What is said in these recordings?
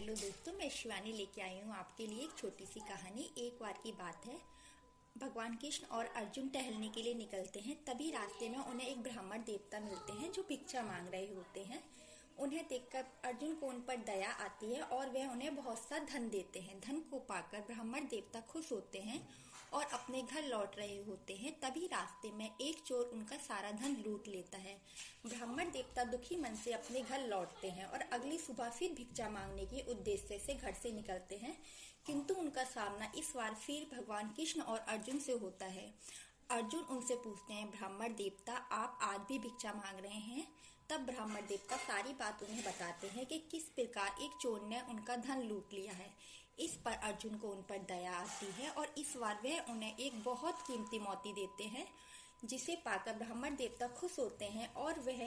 Hello दोस्तों, मैं शिवानी लेके आई हूँ आपके लिए एक छोटी सी कहानी। एक बार की बात है, भगवान कृष्ण और अर्जुन टहलने के लिए निकलते हैं। तभी रास्ते में उन्हें एक ब्राह्मण देवता मिलते हैं जो भिक्षा मांग रहे होते हैं। उन्हें देखकर अर्जुन को उन पर दया आती है और वह उन्हें बहुत सा धन देते हैं। धन को पाकर ब्राह्मण देवता खुश होते हैं और अपने घर लौट रहे होते हैं। तभी रास्ते में एक चोर उनका सारा धन लूट लेता है। ब्राह्मण देवता दुखी मन से अपने घर लौटते हैं और अगली सुबह फिर भिक्षा मांगने के उद्देश्य से घर से निकलते हैं, किंतु उनका सामना इस बार फिर भगवान कृष्ण और अर्जुन से होता है। अर्जुन उनसे पूछते हैं, ब्राह्मण देवता आप आज भी भिक्षा मांग रहे हैं? तब ब्राह्मण देवता सारी बात उन्हें बताते हैं कि किस प्रकार एक चोर ने उनका धन लूट लिया है। इस पर अर्जुन को उन पर दया आती है और इस बार वह उन्हें एक बहुत कीमती मोती देते हैं, जिसे पाकर ब्राह्मण देवता खुश होते हैं और वह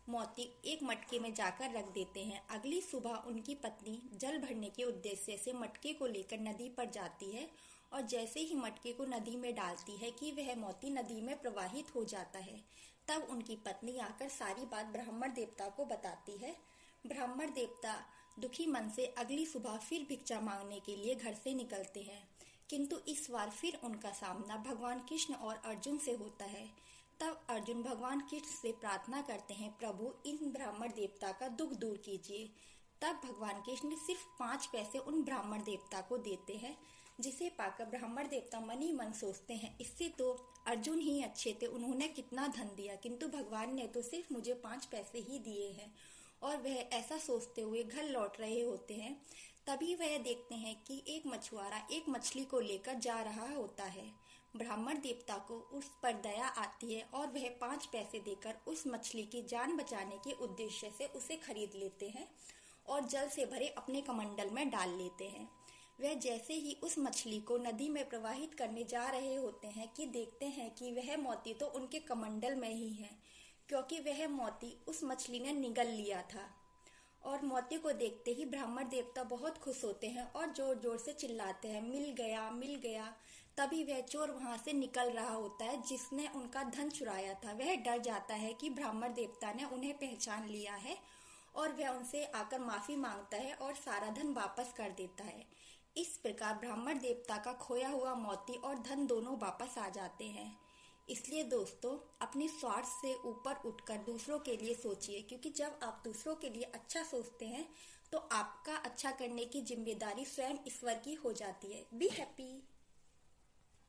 मोती एक मटके में जाकर रख देते हैं। अगली सुबह उनकी पत्नी जल भरने के उद्देश्य से मटके को लेकर नदी पर जाती है और जैसे ही मटके को नदी में डालती है कि वह मोती नदी में प्रवाहित हो जाता है। तब उनकी पत्नी आकर सारी बात ब्राह्मण देवता को बताती है। ब्राह्मण देवता दुखी मन से अगली सुबह फिर भिक्षा मांगने के लिए घर से निकलते हैं, किंतु इस बार फिर उनका सामना भगवान कृष्ण और अर्जुन से होता है। तब अर्जुन भगवान कृष्ण से प्रार्थना करते हैं, प्रभु इन ब्राह्मण देवता का दुख दूर कीजिए। तब भगवान कृष्ण सिर्फ 5 पैसे उन ब्राह्मण देवता को देते हैं, जिसे पाकर ब्राह्मण देवता मन ही मन सोचते हैं, इससे तो अर्जुन ही अच्छे थे, उन्होंने कितना धन दिया, किंतु भगवान ने तो सिर्फ मुझे 5 पैसे ही दिए हैं। और वह ऐसा सोचते हुए घर लौट रहे होते हैं। तभी वह देखते हैं कि एक मछुआरा एक मछली को लेकर जा रहा होता है। ब्राह्मण देवता को उस पर दया आती है और वह 5 पैसे देकर उस मछली की जान बचाने के उद्देश्य से उसे खरीद लेते हैं और जल से भरे अपने कमंडल में डाल लेते हैं। वह जैसे ही उस मछली को नदी में प्रवाहित करने जा रहे होते हैं कि देखते हैं कि वह मोती तो उनके कमंडल में ही है, क्योंकि वह मोती उस मछली ने निगल लिया था। और मोती को देखते ही ब्राह्मण देवता बहुत खुश होते हैं और जोर जोर से चिल्लाते हैं, मिल गया मिल गया। तभी वह चोर वहां से निकल रहा होता है जिसने उनका धन चुराया था। वह डर जाता है कि ब्राह्मण देवता ने उन्हें पहचान लिया है और वह उनसे आकर माफी मांगता है और सारा धन वापस कर देता है। इस प्रकार ब्राह्मण देवता का खोया हुआ मोती और धन दोनों वापस आ जाते हैं। इसलिए दोस्तों, अपने स्वार्थ से ऊपर उठकर दूसरों के लिए सोचिए, क्योंकि जब आप दूसरों के लिए अच्छा सोचते हैं तो आपका अच्छा करने की जिम्मेदारी स्वयं ईश्वर की हो जाती है। Be happy.